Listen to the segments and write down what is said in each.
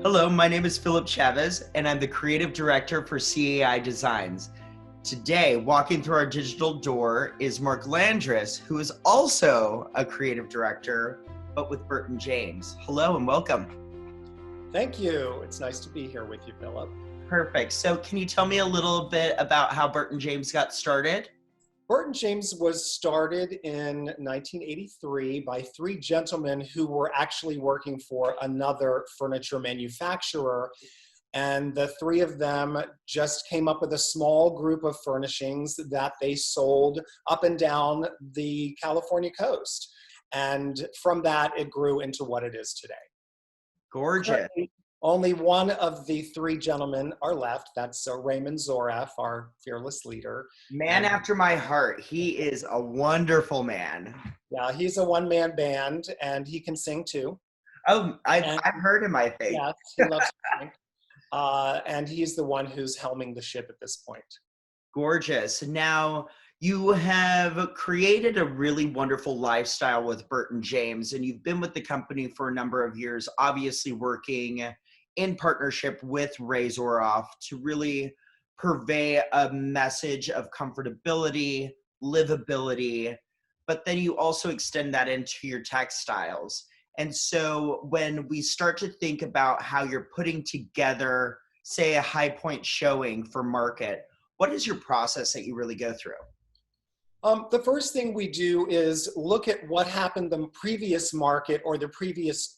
Hello, my name is Philip Chavez, and I'm the creative director for CAI Designs. Today, walking through our digital door is Mark Landres, who is also a creative director, but with Burton James. Hello and welcome. Thank you. It's nice to be here with you, Philip. Perfect. So can you tell me a little bit about how Burton James got started? Burton James was started in 1983 by three gentlemen who were actually working for another furniture manufacturer. And the three of them just came up with a small group of furnishings that they sold up and down the California coast. And from that, it grew into what it is today. Gorgeous. Currently, only one of the three gentlemen are left. That's Raymond Zoref, our fearless leader. Man And after my heart. He is a wonderful man. yeah, he's a one-man band, and he can sing too. Oh, And I've heard him, I think. yes, he loves to sing. And he's the one who's helming the ship at this point. Gorgeous. Now, you have created a really wonderful lifestyle with Burton James, and you've been with the company for a number of years, obviously working in partnership with Ray Zoroff to really purvey a message of comfortability, livability, but then you also extend that into your textiles. And so when we start to think about how you're putting together, say, a high point showing for market, what is your process that you really go through? The first thing we do is look at what happened the previous market or the previous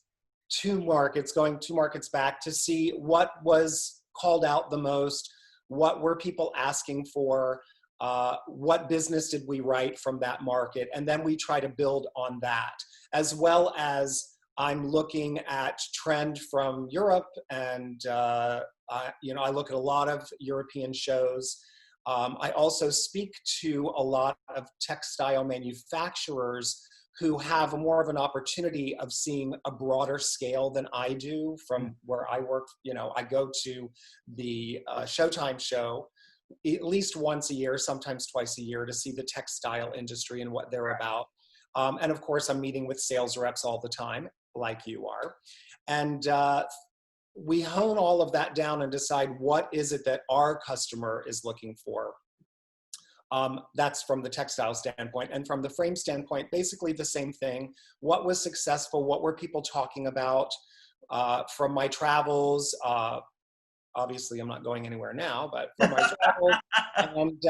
two markets, going two markets back, to see what was called out the most, what were people asking for, what business did we write from that market, and then we try to build on that, as well as I'm looking at trend from Europe, and I look at a lot of European shows. I also speak to a lot of textile manufacturers who have more of an opportunity of seeing a broader scale than I do from where I work. I go to the Showtime show at least once a year, sometimes twice a year, to see the textile industry and what they're about. And of course, I'm meeting with sales reps all the time, like you are. And we hone all of that down and decide what is it that our customer is looking for. That's from the textile standpoint. And from the frame standpoint, basically the same thing. What was successful? What were people talking about? From my travels, obviously I'm not going anywhere now, but from my travels, and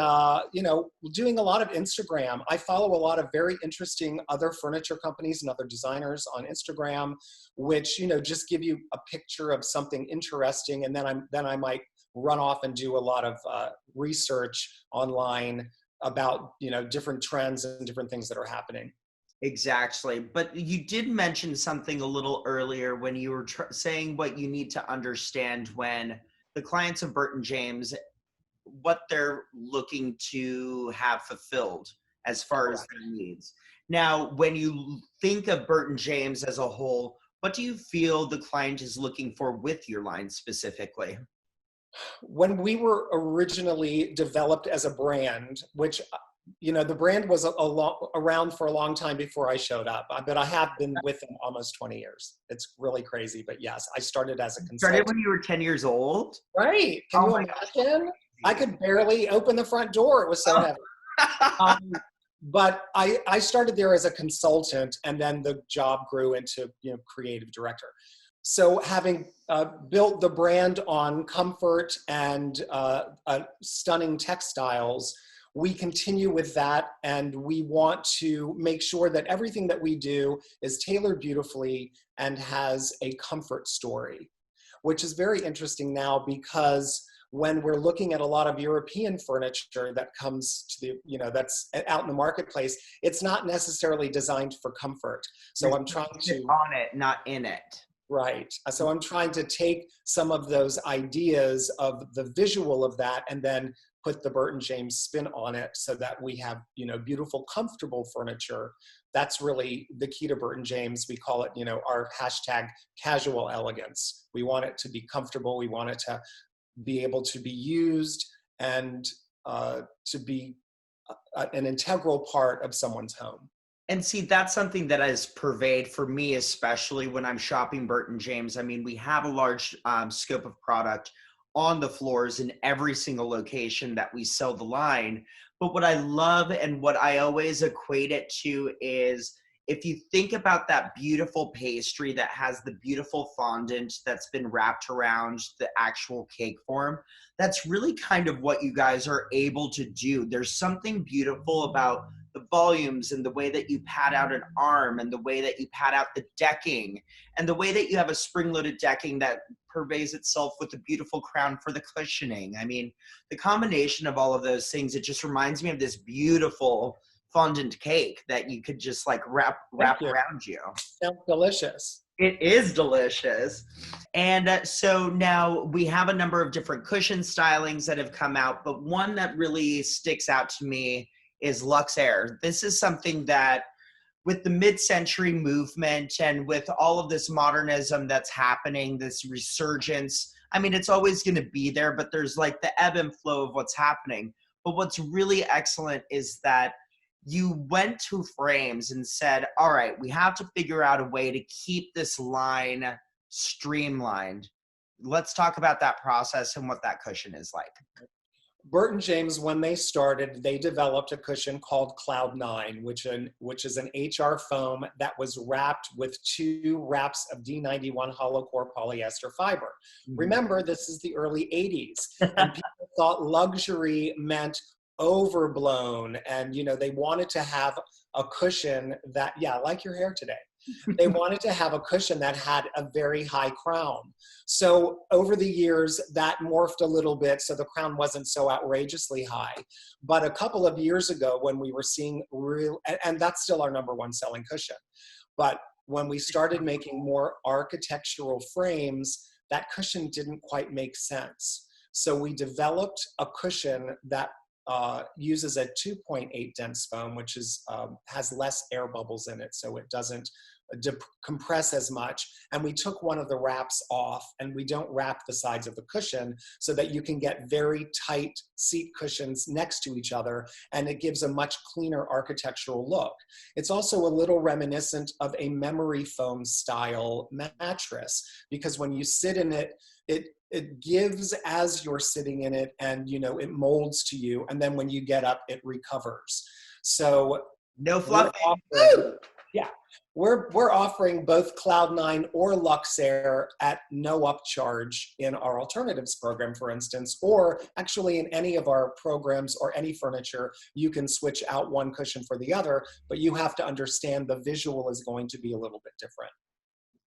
doing a lot of Instagram. I follow a lot of very interesting other furniture companies and other designers on Instagram, which just give you a picture of something interesting, and then I might run off and do a lot of research online about different trends and different things that are happening. Exactly. But you did mention something a little earlier when you were saying what you need to understand when the clients of Burton James, what they're looking to have fulfilled as far as their needs. Now, when you think of Burton James as a whole, what do you feel the client is looking for with your line specifically? When we were originally developed as a brand, which the brand was around for a long time before I showed up, but I have been with them almost 20 years. It's really crazy, but yes, I started as a Started consultant. when you were 10 years old? Right? Can you imagine? I could barely open the front door. It was so heavy. But I started there as a consultant, and then the job grew into creative director. So having built the brand on comfort and stunning textiles, we continue with that, and we want to make sure that everything that we do is tailored beautifully and has a comfort story, which is very interesting now because when we're looking at a lot of European furniture that comes to that's out in the marketplace, it's not necessarily designed for comfort. So I'm trying to on it, not in it. Right. So I'm trying to take some of those ideas of the visual of that and then put the Burton James spin on it so that we have, beautiful, comfortable furniture. That's really the key to Burton James. We call it, our hashtag casual elegance. We want it to be comfortable. We want it to be able to be used and to be an integral part of someone's home. And see, that's something that has pervade for me, especially when I'm shopping Burton James. I mean, we have a large scope of product on the floors in every single location that we sell the line. But what I love and what I always equate it to is if you think about that beautiful pastry that has the beautiful fondant that's been wrapped around the actual cake form, that's really kind of what you guys are able to do. There's something beautiful about the volumes and the way that you pad out an arm and the way that you pad out the decking and the way that you have a spring-loaded decking that purveys itself with a beautiful crown for the cushioning. I mean, the combination of all of those things, it just reminds me of this beautiful fondant cake that you could just like wrap around you. Sounds delicious. It is delicious. And so now we have a number of different cushion stylings that have come out, but one that really sticks out to me is Luxe Aire. This is something that with the mid-century movement and with all of this modernism that's happening, this resurgence, I mean, it's always going to be there, but there's like the ebb and flow of what's happening. But what's really excellent is that you went to frames and said, all right, we have to figure out a way to keep this line streamlined. Let's talk about that process and what that cushion is like. Burton James, when they started, they developed a cushion called Cloud9, which is an HR foam that was wrapped with 2 wraps of D91 hollow core polyester fiber. Mm-hmm. Remember, this is the early 80s, and people thought luxury meant overblown, and they wanted to have a cushion that, yeah, like your hair today. They wanted to have a cushion that had a very high crown. So over the years, that morphed a little bit so the crown wasn't so outrageously high. But a couple of years ago when we were seeing and that's still our #1 selling cushion. But when we started making more architectural frames, that cushion didn't quite make sense. So we developed a cushion that uses a 2.8 dense foam, which is has less air bubbles in it, so it doesn't compress as much. And we took one of the wraps off, and we don't wrap the sides of the cushion so that you can get very tight seat cushions next to each other, and it gives a much cleaner architectural look. It's also a little reminiscent of a memory foam style mattress, because when you sit in it, it gives as you're sitting in it, and it molds to you, and then when you get up, it recovers. So no fluffing. We're offering both Cloud9 or Luxe Aire at no upcharge in our alternatives program, for instance, or actually in any of our programs or any furniture, you can switch out one cushion for the other, but you have to understand the visual is going to be a little bit different.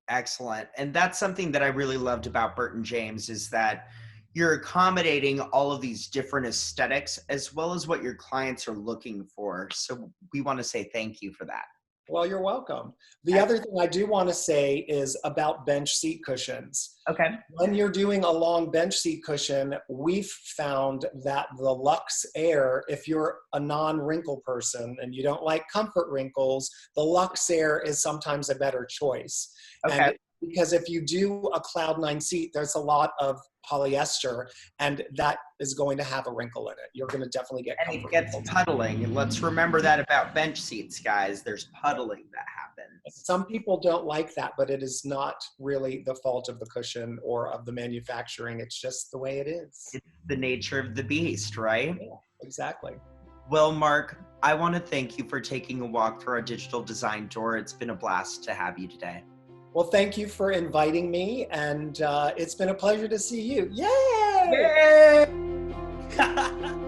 Excellent. And that's something that I really loved about Burton James, is that you're accommodating all of these different aesthetics as well as what your clients are looking for. So we want to say thank you for that. Well, you're welcome. The other thing I do want to say is about bench seat cushions. Okay. When you're doing a long bench seat cushion, we've found that the Luxe Aire, if you're a non-wrinkle person and you don't like comfort wrinkles, the Luxe Aire is sometimes a better choice. Okay. And because if you do a Cloud9 seat, there's a lot of polyester, and that is going to have a wrinkle in it. You're going to definitely get comfort. And it gets puddling. And let's remember that about bench seats, guys. There's puddling that happens. Some people don't like that, but it is not really the fault of the cushion or of the manufacturing. It's just the way it is. It's the nature of the beast, right? Yeah, exactly. Well, Mark, I want to thank you for taking a walk through our digital design tour. It's been a blast to have you today. Well, thank you for inviting me, and it's been a pleasure to see you. Yay! Yay!